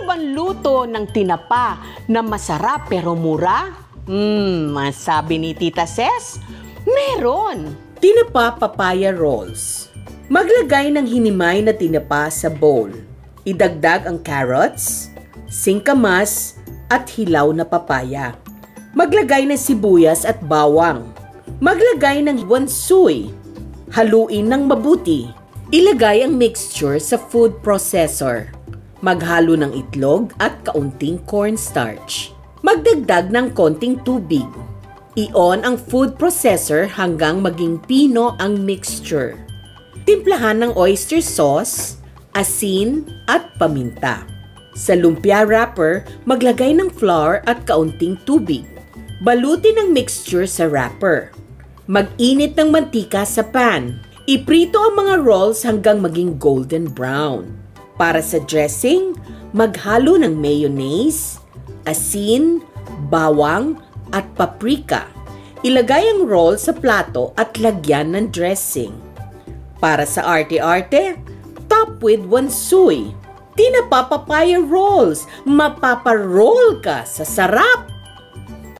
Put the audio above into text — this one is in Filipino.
bang luto ng tinapa na masarap pero mura? Masabi ni Tita Ses, meron! Tinapa papaya rolls. Maglagay ng hinimay na tinapa sa bowl. Idagdag ang carrots, singkamas, at hilaw na papaya. Maglagay ng sibuyas at bawang. Maglagay ng wansoy. Haluin ng mabuti. Ilagay ang mixture sa food processor. Maghalo ng itlog at kaunting cornstarch. Magdagdag ng konting tubig. I-on ang food processor hanggang maging pino ang mixture. Timplahan ng oyster sauce, asin at paminta. Sa lumpia wrapper, maglagay ng flour at kaunting tubig. Balutin ang mixture sa wrapper. Mag-init ng mantika sa pan. Iprito ang mga rolls hanggang maging golden brown. Para sa dressing, maghalo ng mayonnaise, asin, bawang, at paprika. Ilagay ang roll sa plato at lagyan ng dressing. Para sa arte-arte, top with wansoy. Tinapa papaya rolls. Mapaparoll ka sa sarap!